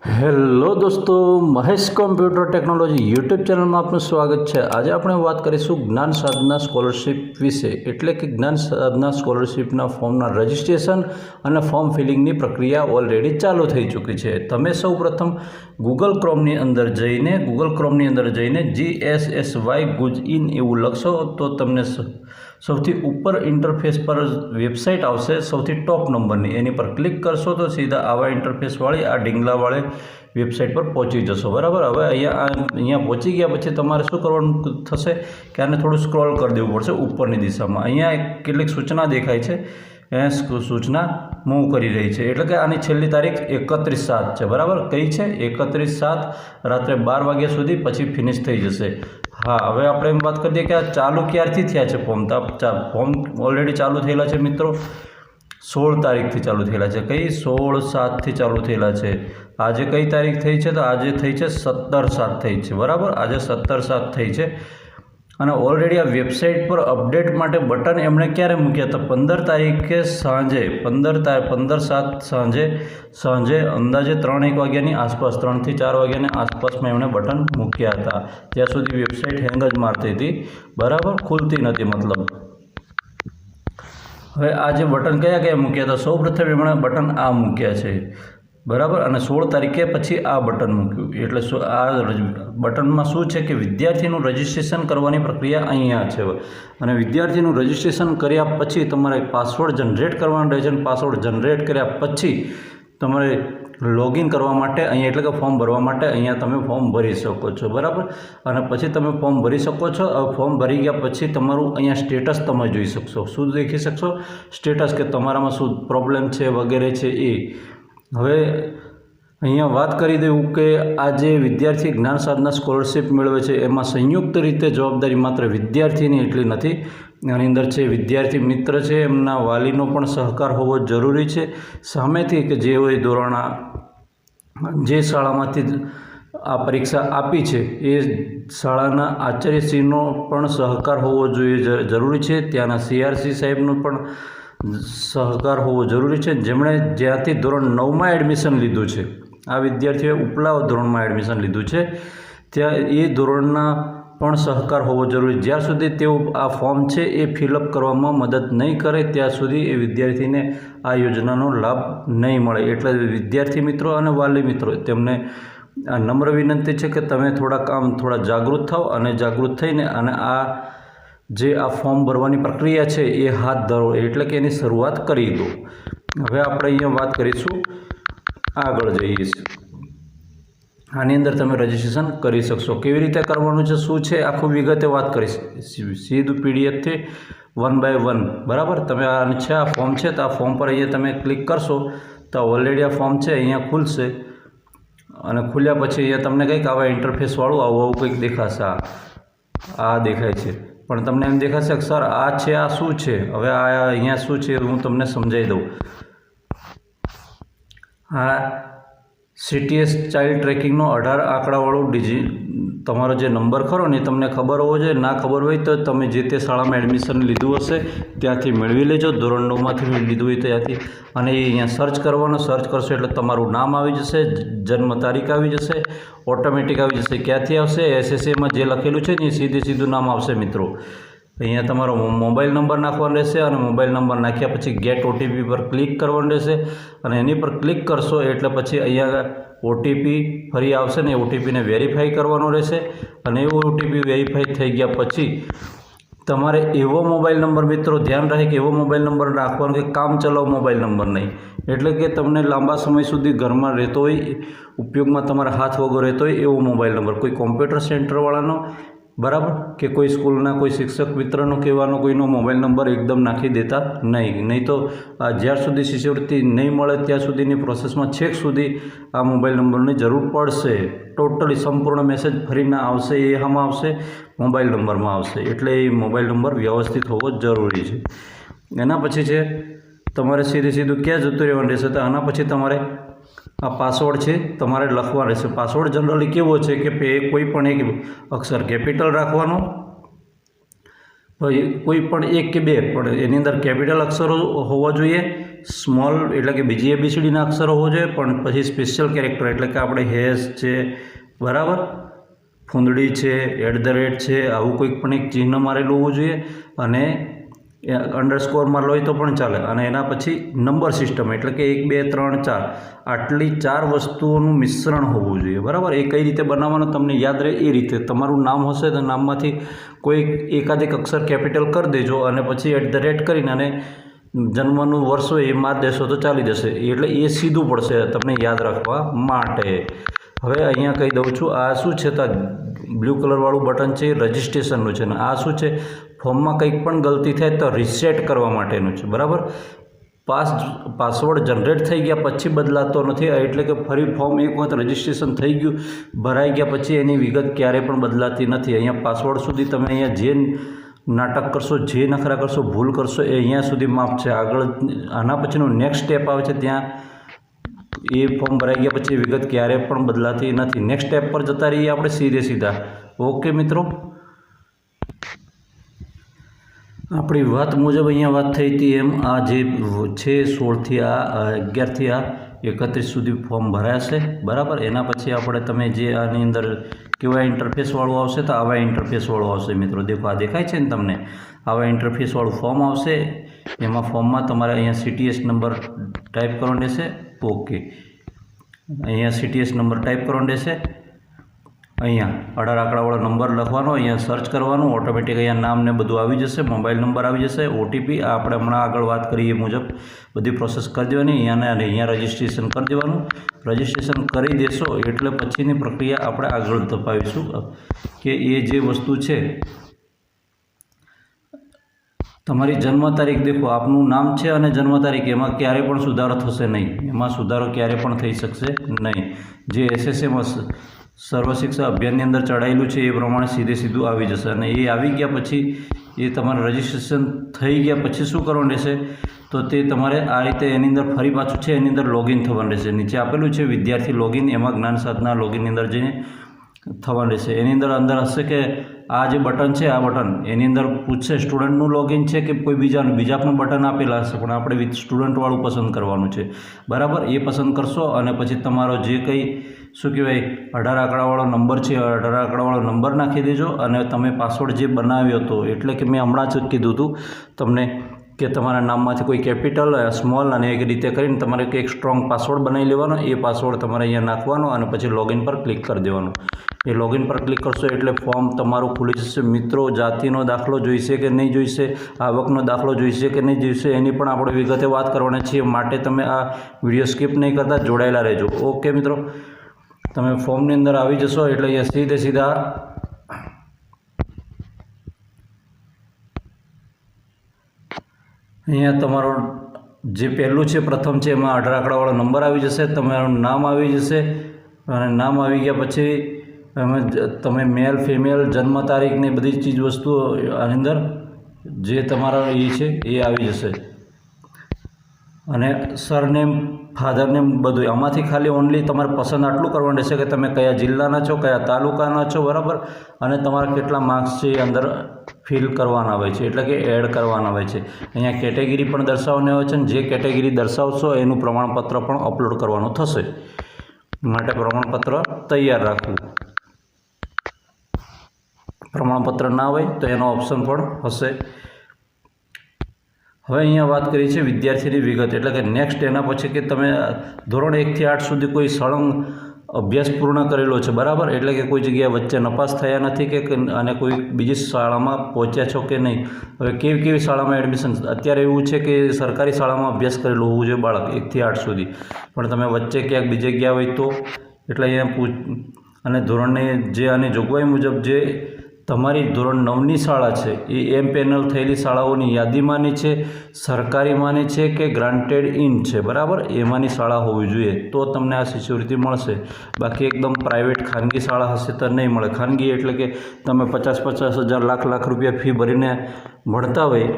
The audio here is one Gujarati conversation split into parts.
હેલો દોસ્તો, મહેશ કોમ્પ્યુટર ટેકનોલોજી યુટ્યુબ ચેનલમાં આપનું સ્વાગત છે। આજે આપણે વાત કરીશું જ્ઞાન સાધના સ્કોલરશિપ વિશે, એટલે કે જ્ઞાન સાધના સ્કોલરશિપના ફોર્મના રજિસ્ટ્રેશન અને ફોર્મ ફિલિંગની પ્રક્રિયા ઓલરેડી ચાલુ થઈ ચૂકી છે। તમે સૌ પ્રથમ ગૂગલ ક્રોમની અંદર જઈને GSSY ગુજઇન એવું લખશો તો તમને સૌથી ઉપર ઇન્ટરફેસ પર વેબસાઇટ આવશે, સૌથી ટોપ નંબરની। એની પર ક્લિક કરશો તો સીધા આવા ઇન્ટરફેસવાળી આ ઢીંગલાવાળી વેબસાઇટ પર પહોંચી જશો, બરાબર। હવે અહીંયા પહોંચી ગયા પછી તમારે શું કરવાનું થશે કે આને થોડું સ્ક્રોલ કરી દેવું પડશે ઉપરની દિશામાં। અહીંયા કેટલીક સૂચના દેખાય છે, એ સૂચના મૂવ કરી રહી છે, એટલે કે આની છેલ્લી તારીખ 31/7 છે, બરાબર। કઈ છે? 31/7 રાત્રે 12 વાગ્યા સુધી, પછી ફિનિશ થઈ જશે। હા, હવે આપણે એમ વાત કરીએ કે આ ચાલુ ક્યારથી થયા છે ફોર્મ? તો ફોર્મ ઓલરેડી ચાલુ થયેલા છે મિત્રો, 16 તારીખથી ચાલુ થયેલા છે। કઈ? 16/7થી ચાલુ થયેલા છે। આજે કઈ તારીખ થઈ છે? તો આજે થઈ છે 17/7 થઈ છે, બરાબર। આજે 17/7 થઈ છે અને ઓલરેડી આ વેબસાઇટ પર અપડેટ માટે બટન એમણે ક્યારે મૂક્યા હતા? 15 તારીખે સાંજે 15/7 સાંજે અંદાજે 3-1 વાગ્યાની આસપાસ, 3 થી 4 વાગ્યાની આસપાસમાં એમણે બટન મૂક્યા હતા। ત્યાં સુધી વેબસાઇટ હેંગ જ મારતી હતી, બરાબર, ખુલતી નથી મતલબ। હવે આ જે બટન કયા મૂક્યા હતા? સૌપ્રથમ એમણે બટન આ મૂક્યા છે, બરાબર, અને 16 તારીખે પછી આ બટન મૂક્યું। એટલે આ બટનમાં શું છે કે વિદ્યાર્થીનું રજિસ્ટ્રેશન કરવાની પ્રક્રિયા અહીંયા છે અને વિદ્યાર્થીનું રજિસ્ટ્રેશન કર્યા પછી તમારે પાસવર્ડ જનરેટ કરવાનો રહે છે અને પાસવર્ડ જનરેટ કર્યા પછી તમારે લોગિન કરવા માટે અહીંયા, એટલે કે ફોર્મ ભરવા માટે અહીંયા તમે ફોર્મ ભરી શકો છો, બરાબર। અને પછી તમે ફોર્મ ભરી શકો છો। હવે ફોર્મ ભરી ગયા પછી તમારું અહીંયા સ્ટેટસ તમે જોઈ શકશો। શું દેખી શકશો? સ્ટેટસ, કે તમારામાં શું પ્રોબ્લેમ છે વગેરે છે એ। હવે અહીંયા વાત કરી દઉં કે આ જે વિદ્યાર્થી જ્ઞાન સાધના સ્કોલરશિપ મેળવે છે એમાં સંયુક્ત રીતે જવાબદારી માત્ર વિદ્યાર્થીની એટલી નથી, આની અંદર છે વિદ્યાર્થી મિત્ર છે, એમના વાલીનો પણ સહકાર હોવો જરૂરી છે। સામેથી કે જે શાળામાંથી આ પરીક્ષા આપી છે એ શાળાના આચાર્યશ્રીનો પણ સહકાર હોવો જરૂરી છે, ત્યાંના CRC સાહેબનો પણ સહકાર હોવો જરૂરી છે, જેમણે જ્યાંથી ધોરણ 9માં એડમિશન લીધું છે, આ વિદ્યાર્થીઓએ ઉપલા ધોરણમાં એડમિશન લીધું છે, ત્યાં એ ધોરણના પણ સહકાર હોવો જરૂરી। જ્યાં સુધી તેઓ આ ફોર્મ છે એ ફિલઅપ કરવામાં મદદ નહીં કરે ત્યાં સુધી એ વિદ્યાર્થીને આ યોજનાનો લાભ નહીં મળે। એટલે વિદ્યાર્થી મિત્રો અને વાલી મિત્રો, તેમને આ નમ્ર વિનંતી છે કે તમે થોડા જાગૃત થાઓ અને જાગૃત થઈને અને આ ફોર્મ ભરવાની પ્રક્રિયા છે એ હાથ ધરો, એટલે કે એની શરૂઆત કરી દો। હવે આપણે અહીંયા વાત કરીશું, આગળ જઈએ છીએ। આની અંદર તમે રજિસ્ટ્રેશન કરી શકશો। કેવી રીતે કરવાનું છે, શું છે, આખું વિગતે વાત કરીશું, સીધું PDFથી 1 by 1, બરાબર। તમે આ ફોર્મ છે તો આ ફોર્મ પર અહીંયા તમે ક્લિક કરશો તો ઓલરેડી આ ફોર્મ છે અહીંયા ખુલશે અને ખુલ્યા પછી અહીંયા તમને કંઈક આવા ઇન્ટરફેસવાળું આવું કંઈક દેખાશે। આ દેખાય છે, પણ તમને એમ દેખાશે કે સર આ છે, આ શું છે? હવે આ અહીંયા શું છે હું તમને સમજાવી દઉં। આ CTS ચાઇલ્ડ ટ્રેકિંગનો 18 આંકડાવાળું તમારો જે નંબર ખરો ને એ તમને ખબર હોવો જોઈએ। ના ખબર હોય તો તમે જે તે શાળામાં એડમિશન લીધું હશે ત્યાંથી મેળવી લેજો, ધોરણ 9માંથી લીધું હોય ત્યાંથી, અને એ અહીંયા સર્ચ કરવાનો। સર્ચ કરશો એટલે તમારું નામ આવી જશે, જન્મ તારીખ આવી જશે, ઓટોમેટિક આવી જશે। ક્યાંથી આવશે? SSAમાં જે લખેલું છે ને એ સીધું નામ આવશે મિત્રો। અહીંયા તમારો મોબાઈલ નંબર નાખવાનો રહેશે અને મોબાઈલ નંબર નાખ્યા પછી ગેટ OTP પર ક્લિક કરવાનું રહેશે અને એની પર ક્લિક કરશો એટલે પછી અહીંયા OTP ફરી આવશે ને એ OTPને વેરીફાઈ કરવાનો રહેશે અને એવો OTP વેરીફાઈ થઈ ગયા પછી તમારે એવો મોબાઈલ નંબર, મિત્રો ધ્યાન રહે કે એવો મોબાઈલ નંબર નાખવાનો કે કામચલાઉ મોબાઈલ નંબર નહીં, એટલે કે તમને લાંબા સમય સુધી ઘરમાં રહેતો હોય, ઉપયોગમાં તમારા હાથ વગર રહેતો હોય એવો મોબાઈલ નંબર, કોઈ કોમ્પ્યુટર સેન્ટરવાળાનો, બરાબર, કે કોઈ સ્કૂલના કોઈ શિક્ષક મિત્રનો કહેવાનો કોઈનો મોબાઈલ નંબર એકદમ નાખી દેતા નહીં તો જ્યાર સુધી શિષ્યવૃત્તિ નહીં મળે ત્યાં સુધીની પ્રોસેસમાં છેક સુધી આ મોબાઈલ નંબરની જરૂર પડશે। ટોટલી સંપૂર્ણ મેસેજ ફરીને આવશે, એ આમાં આવશે, મોબાઈલ નંબરમાં આવશે, એટલે એ મોબાઈલ નંબર વ્યવસ્થિત હોવો જરૂરી છે। એના પછી છે તમારે સીધું ક્યાં જતું રહેવાનું રહેશે? તો આના પછી તમારે આ પાસવર્ડ છે તમારે લખવાનો રહેશે। પાસવર્ડ જનરલી કેવો છે કે કોઈ પણ એક અક્ષર કેપિટલ રાખવાનો, કોઈ પણ એક કે બે, પણ એની અંદર કેપિટલ અક્ષરો હોવા જોઈએ સ્મોલ એટલે કે બીજી ABCDના અક્ષરો હોવો જોઈએ, પણ પછી સ્પેશિયલ કેરેક્ટર એટલે કે આપણે હેશ છે, બરાબર, ફૂંદડી છે, @ છે, આવું કોઈક પણ એક ચિહ્ન મારેલું હોવું જોઈએ, અને અંડરસ્કોર મારેલો હોય તો પણ ચાલે, અને એના પછી નંબર સિસ્ટમ એટલે કે 1 2 3 4 આટલી 4 વસ્તુઓનું મિશ્રણ હોવું જોઈએ, બરાબર. એ કઈ રીતે બનાવવાનું તમને યાદ રહે એ રીતે. તમારું નામ હશે તો નામમાંથી કોઈ એકાદ એક અક્ષર કેપિટલ કરી દેજો, અને પછી @ કરીને અને જન્મનું વર્ષ હોય એ મારી દેશો તો ચાલી જશે. એટલે એ સીધું પડશે તમને યાદ રાખવા માટે. હવે અહીંયા કહી દઉં છું, આ શું છે તો બ્લુ કલરવાળું બટન છે એ રજિસ્ટ્રેશનનું છે, અને આ શું છે, ફોર્મમાં કંઈક પણ ગલતી થાય તો રીસેટ કરવા માટેનું છે, બરાબર. પાસવર્ડ જનરેટ થઈ ગયા પછી બદલાતો નથી, એટલે કે ફરી ફોર્મ એક વખત રજિસ્ટ્રેશન થઈ ગયું, ભરાઈ ગયા પછી એની વિગત ક્યારેય પણ બદલાતી નથી. અહીંયા પાસવર્ડ સુધી તમે અહીંયા જે નાટક કરશો, જે નખરા કરશો, ભૂલ કરશો એ અહીંયા સુધી માફ છે. આગળ આના પછીનું નેક્સ્ટ સ્ટેપ આવે છે, ત્યાં એ ફોર્મ ભરાઈ ગયા પછી વિગત ક્યારેય પણ બદલાતી નથી. નેક્સ્ટ સ્ટેપ પર જતા રહીએ આપણે સીધા. ઓકે મિત્રો, આપણી વાત મુજબ અહીંયા વાત થઈ હતી એમ આ જે છે 16થી આ 11થી આ 31 સુધી ફોર્મ ભરાશે, બરાબર. એના પછી આપણે તમે જે આની અંદર કેવા ઇન્ટરફેસવાળું આવશે તો આવા ઇન્ટરફેસવાળું આવશે મિત્રો. દેખો, આ દેખાય છે ને તમને, આવા ઇન્ટરફેસવાળું ફોર્મ આવશે. એમાં ફોર્મમાં તમારે અહીંયા CTS નંબર ટાઈપ કરવાનો રહેશે. ઓકે, અહીંયા CTS નંબર ટાઈપ કરવાનો રહેશે. અહીંયા 18 આંકડાવાળો નંબર લખવાનો, અહીંયા સર્ચ કરવાનું, ઓટોમેટિક અહીંયા નામ ને બધું આવી જશે, મોબાઈલ નંબર આવી જશે, OTP. આ આપણે હમણાં આગળ વાત કરીએ મુજબ બધી પ્રોસેસ કરી દેવાની. અહીંયા રજિસ્ટ્રેશન કરી દેવાનું. રજિસ્ટ્રેશન કરી દેશો એટલે પછીની પ્રક્રિયા આપણે આગળ ધપાવીશું કે એ જે વસ્તુ છે તમારી જન્મ તારીખ. દેખો, આપનું નામ છે અને જન્મ તારીખ, એમાં ક્યારેય પણ સુધારો થશે નહીં. એમાં સુધારો ક્યારેય પણ થઈ શકશે નહીં. જે SSM સર્વ શિક્ષા અભિયાનની અંદર ચડાયેલું છે એ પ્રમાણે સીધું આવી જશે. અને એ આવી ગયા પછી એ તમારે રજિસ્ટ્રેશન થઈ ગયા પછી શું કરવાનું રહેશે તો તે તમારે આ રીતે એની અંદર ફરી પાછું છે એની અંદર લોગિન થવાનું રહેશે. નીચે આપેલું છે વિદ્યાર્થી લોગિન, એમાં જ્ઞાન સાધના લોગિનની અંદર જઈને થવાનું રહેશે. એની અંદર હશે કે આ જે બટન છે, આ બટન એની અંદર પૂછશે સ્ટુડન્ટનું લોગિન છે કે કોઈ બીજા પણ બટન આપેલા હશે, પણ આપણે સ્ટુડન્ટવાળું પસંદ કરવાનું છે, બરાબર. એ પસંદ કરશો અને પછી તમારો જે કંઈ શું કહેવાય 18 આંકડાવાળો નંબર છે, 18 આંકડાવાળો નંબર નાખી દેજો. અને તમે પાસવર્ડ જે બનાવ્યો હતો, એટલે કે મેં હમણાં જ કીધું હતું તમને કે તમારા નામમાંથી કોઈ કેપિટલ, સ્મોલ અને એક રીતે કરીને તમારે એક સ્ટ્રોંગ પાસવર્ડ બનાવી લેવાનો. એ પાસવર્ડ તમારે અહીંયા નાખવાનો અને પછી લોગિન પર ક્લિક કરી દેવાનું. એ લોગિન પર ક્લિક કરશો એટલે ફોર્મ તમારું ખુલી જશે. મિત્રો, જાતિનો દાખલો જોઈશે કે નહીં જોઈશે, આવકનો દાખલો જોઈશે કે નહીં જોઈશે, એની પણ આપણે વિગતે વાત કરવાના છીએ. માટે તમે આ વિડીયો સ્કીપ નહીં કરતા, જોડાયેલા રહેજો. ઓકે મિત્રો, તમે ફોર્મની અંદર આવી જશો એટલે અહીંયા સીધા અહીંયા તમારો જે પહેલું છે, પ્રથમ છે, એમાં 18 આંકડાવાળો નંબર આવી જશે, તમારું નામ આવી જશે. અને નામ આવી ગયા પછી તમે મેલ ફિમેલ જન્મ તારીખ ને બધી ચીજ વસ્તુઓ આની અંદર જે તમારા એ છે એ આવી જશે. અને સરનેમ, ફાધરનેમ બધું. આમાંથી ખાલી ઓનલી તમારે પસંદ આટલું કરવાનું રહેશે કે તમે કયા જિલ્લાના છો, કયા તાલુકાના છો, બરાબર. અને તમારા કેટલા માર્ક્સ છે એ અંદર ફિલ કરવાના હોય છે, એટલે કે એડ કરવાના હોય છે. અહીંયા કેટેગરી પણ દર્શાવવાની હોય છે, અને જે કેટેગરી દર્શાવશો એનું પ્રમાણપત્ર પણ અપલોડ કરવાનું થશે. માટે પ્રમાણપત્ર તૈયાર રાખવું. પ્રમાણપત્ર ના હોય તો એનો ઓપ્શન પણ હશે. હવે અહીંયા વાત કરી છે વિદ્યાર્થીની વિગત, એટલે કે નેક્સ્ટ એના પછી કે તમે ધોરણ 1 થી 8 સુધી કોઈ સળંગ અભ્યાસ પૂર્ણ કરેલો છે, બરાબર. એટલે કે કોઈ જગ્યાએ વચ્ચે નપાસ થયા નથી કે અને કોઈ બીજી શાળામાં પહોંચ્યા છો કે નહીં. હવે કેવી શાળામાં એડમિશન, અત્યારે એવું છે કે સરકારી શાળામાં અભ્યાસ કરેલો હોવું જોઈએ બાળક 1 થી 8 સુધી, પણ તમે વચ્ચે ક્યાંક બીજે ગયા હોય તો. એટલે અહીંયા અને ધોરણની જે આની જોગવાઈ મુજબ જે તમારી ધોરણ 9ની શાળા છે એ એમપેનલ થયેલી શાળાઓની યાદીમાંની છે, સરકારીમાંની છે કે ગ્રાન્ટેડ ઇન છે, બરાબર. એમાંની શાળા હોવી જોઈએ તો તમને આ શિષ્યવૃત્તિ મળશે. બાકી એકદમ પ્રાઇવેટ ખાનગી શાળા હશે તો નહીં મળે. ખાનગી એટલે કે તમે 50,000 લાખ રૂપિયા ફી ભરીને ભણતા હોય,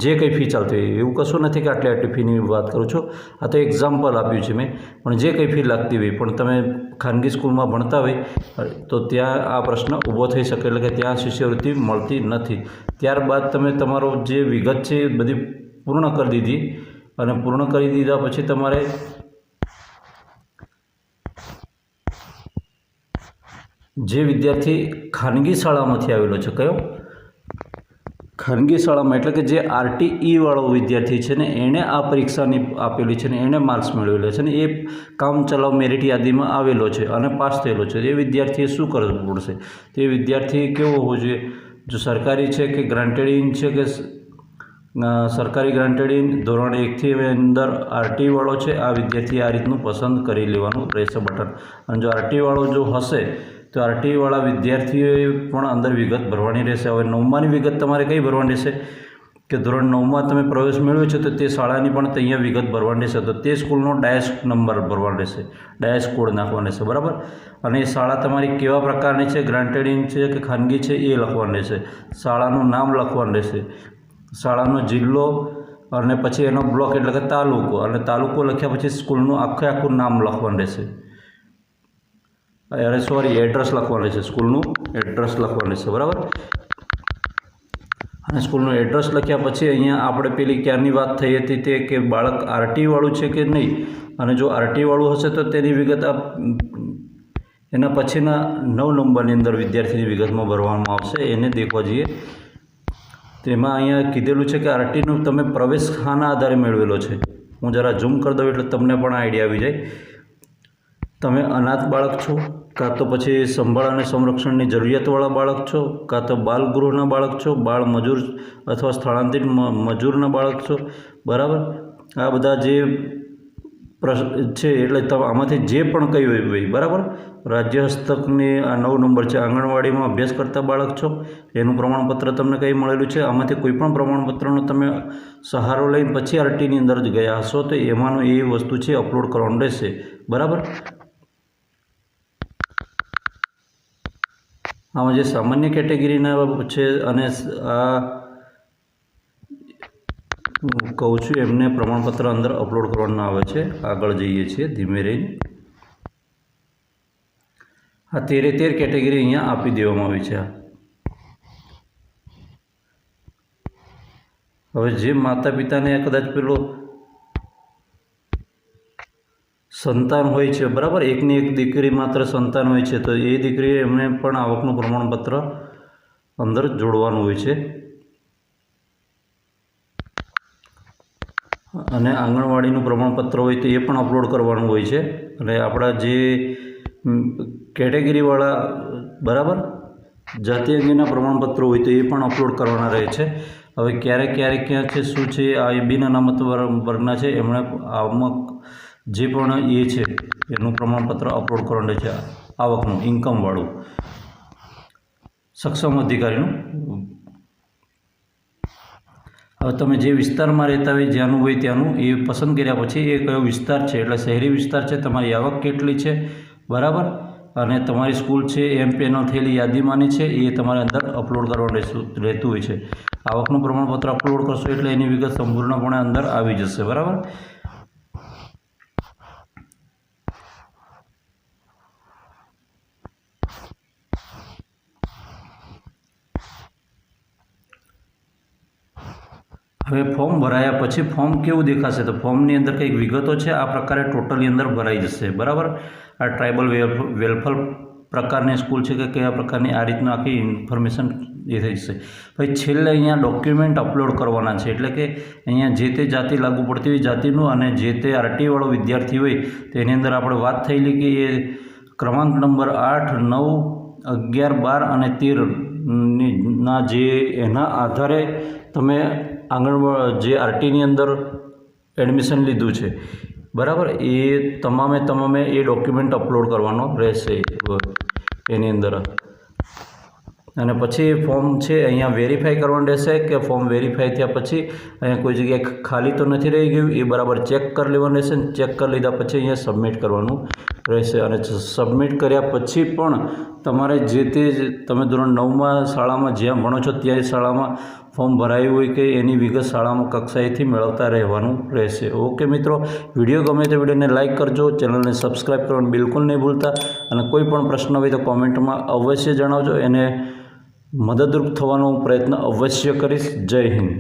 જે કંઈ ફી ચાલતી હોય, એવું કશું નથી કે આટલી ફીની વાત કરું છું. આ તો એક્ઝામ્પલ આપ્યું છે મેં. પણ જે કંઈ ફી લાગતી હોય, પણ તમે ખાનગી સ્કૂલમાં ભણતા હોય તો ત્યાં આ પ્રશ્ન ઊભો થઈ શકે, એટલે કે ત્યાં શિષ્યવૃત્તિ મળતી નથી. ત્યારબાદ તમે તમારો જે વિગત છે એ બધી પૂર્ણ કરી દીધી, અને પૂર્ણ કરી દીધા પછી તમારે જે વિદ્યાર્થી ખાનગી શાળામાંથી આવેલો છે, કયો ખાનગી શાળામાં એટલે કે જે RTE વાળો વિદ્યાર્થી છે ને એણે આ પરીક્ષાની આપેલી છે ને એણે માર્ક્સ મેળવેલા છે ને એ કામચલાઉ મેરિટ યાદીમાં આવેલો છે અને પાસ થયેલો છે, એ વિદ્યાર્થીએ શું કરવું પડશે? તે વિદ્યાર્થી કેવો હોવો જોઈએ? જો સરકારી છે કે ગ્રાન્ટેડ ઇન છે કે સરકારી ગ્રાન્ટેડ ઇન ધોરણ 1થી અંદર RTE વાળો છે, આ વિદ્યાર્થીએ આ રીતનું પસંદ કરી લેવાનું રહેશે બટન. અને જો RTE વાળો જો હશે તો RTE વાળા વિદ્યાર્થીઓએ પણ અંદર વિગત ભરવાની રહેશે. હવે 9માની વિગત તમારે કઈ ભરવાની રહેશે કે ધોરણ 9માં તમે પ્રવેશ મેળવ્યો છે તો તે શાળાની પણ અહીંયા વિગત ભરવાની રહેશે, તો તે સ્કૂલનો ડાયસ નંબર ભરવાનો રહેશે, ડાયસ કોડ નાખવાનો રહેશે, બરાબર. અને એ શાળા તમારી કેવા પ્રકારની છે, ગ્રાન્ટેડ ઇન છે કે ખાનગી છે એ લખવાનું રહેશે, શાળાનું નામ લખવાનું રહેશે, શાળાનો જિલ્લો અને પછી એનો બ્લોક એટલે કે તાલુકો, અને તાલુકો લખ્યા પછી સ્કૂલનું આખું નામ લખવાનું રહેશે, એડ્રેસ લખવાનું રહેશે, સ્કૂલનું એડ્રેસ લખવાનું રહેશે, બરાબર. અને સ્કૂલનું એડ્રેસ લખ્યા પછી અહીંયા આપણે પેલી ક્યારની વાત થઈ હતી તે કે બાળક RTE વાળું છે કે નહીં, અને જો RTE વાળું હશે તો તેની વિગત એના પછીના 9 નંબરની અંદર વિદ્યાર્થીની વિગતમાં ભરવામાં આવશે. એને દેખવા જઈએ તેમાં અહીંયા કીધેલું છે કે RTEનું તમે પ્રવેશ ખાના આધારે મેળવેલો છે. હું જરા ઝૂમ કરી દઉં એટલે તમને પણ આઈડિયા આવી જાય. તમે અનાથ બાળક છો, કાં તો પછી સંભાળ અને સંરક્ષણની જરૂરિયાતવાળા બાળક છો, કાં તો બાલગૃહના બાળક છો, બાળ મજૂર અથવા સ્થળાંતરિત મજૂરના બાળક છો, બરાબર. આ બધા જે પ્રશ્ન છે એટલે આમાંથી જે પણ કઈ હોય ભાઈ, બરાબર. રાજ્ય હસ્તકની આ 9 નંબર છે, આંગણવાડીમાં અભ્યાસ કરતા બાળક છો, એનું પ્રમાણપત્ર તમને કંઈ મળેલું છે, આમાંથી કોઈ પણ પ્રમાણપત્રનો તમે સહારો લઈને પછી RTEની અંદર જ ગયા હશો તો એમાંનું એ વસ્તુ છે અપલોડ કરવાનું રહેશે, બરાબર. આમાં જે સામાન્ય કેટેગરીના છે અને આ કહું છું એમને પ્રમાણપત્ર અંદર અપલોડ કરવાનું આવે છે. આગળ જઈએ છીએ ધીમે રહીને. આ 13 કેટેગરી અહીંયા આપી દેવામાં આવી છે. હવે જે માતા પિતાને કદાચ પેલો સંતાન હોય છે, બરાબર, એકની એક દીકરી માત્ર સંતાન હોય છે તો એ દીકરીએ એમને પણ આવકનું પ્રમાણપત્ર અંદર જોડવાનું હોય છે. અને આંગણવાડીનું પ્રમાણપત્ર હોય તો એ પણ અપલોડ કરવાનું હોય છે. અને આપણા જે કેટેગરીવાળા, બરાબર, જાતિ અંગેના પ્રમાણપત્રો હોય તો એ પણ અપલોડ કરવાના રહે છે. હવે ક્યારેક ક્યાં છે શું છે, આ બિન અનામત વર્ગના છે એમણે આમાં જે પણ એ છે એનું પ્રમાણપત્ર અપલોડ કરવાનું રહે છે, આવકનું, ઇન્કમવાળું, સક્ષમ અધિકારીનું. હવે તમે જે વિસ્તારમાં રહેતા હોય, જ્યાંનું હોય ત્યાંનું એ પસંદ કર્યા પછી એ કયો વિસ્તાર છે એટલે શહેરી વિસ્તાર છે, તમારી આવક કેટલી છે, બરાબર, અને તમારી સ્કૂલ છે એમ પેનલ થયેલી યાદીમાંની છે એ તમારે અંદર અપલોડ કરવાનું રહેતું હોય છે. આવકનું પ્રમાણપત્ર અપલોડ કરશો એટલે એની વિગત સંપૂર્ણપણે અંદર આવી જશે, બરાબર. હવે ફોર્મ ભરાયા પછી ફોર્મ કેવું દેખાશે તો ફોર્મની અંદર કંઈક વિગતો છે આ પ્રકારે ટોટલની અંદર ભરાઈ જશે, બરાબર. આ ટ્રાઇબલ વેલફેર પ્રકારની સ્કૂલ છે કે કયા પ્રકારની, આ રીતના આખી ઇન્ફોર્મેશન એ થઈ જશે. પછી છેલ્લે અહીંયા ડોક્યુમેન્ટ અપલોડ કરવાના છે એટલે કે અહીંયા જે તે જાતિ લાગુ પડતી હોય જાતિનું અને જે તે RTE વાળો વિદ્યાર્થી હોય તેની અંદર આપણે વાત થયેલી કે એ ક્રમાંક નંબર 8, 9, 11, 12 અને 13ના જે એના આધારે તમે જે RTEની અંદર એડમિશન લીધું છે, બરાબર, એ તમામે એ ડોક્યુમેન્ટ અપલોડ કરવાનો રહેશે એની અંદર. અને પછી ફોર્મ છે અહીંયા વેરીફાઈ કરવાનું રહેશે કે ફોર્મ વેરીફાઈ થયા પછી અહીંયા કોઈ જગ્યાએ ખાલી તો નથી રહી ગયું એ બરાબર ચેક કરી લેવાનું રહેશે. ચેક કરી લીધા પછી અહીંયા સબમિટ કરવાનું રહેશે. અને સબમિટ કર્યા પછી પણ તમારે જે તે તમે ધોરણ 9માં શાળામાં જ્યાં ભણો છો ત્યાં શાળામાં ફોર્મ ભરાયું હોય કે એની વિગત શાળામાં કક્ષાએથી મેળવતા રહેવાનું રહેશે. ઓકે મિત્રો, વિડીયો ગમે તો વિડીયોને લાઇક કરજો, ચેનલને સબસ્ક્રાઈબ કરવાનું બિલકુલ નહીં ભૂલતા. અને કોઈ પણ પ્રશ્ન હોય તો કોમેન્ટમાં અવશ્ય જણાવજો, એને મદદરૂપ થવાનો પ્રયત્ન અવશ્ય કરીશ. જય હિન્દ.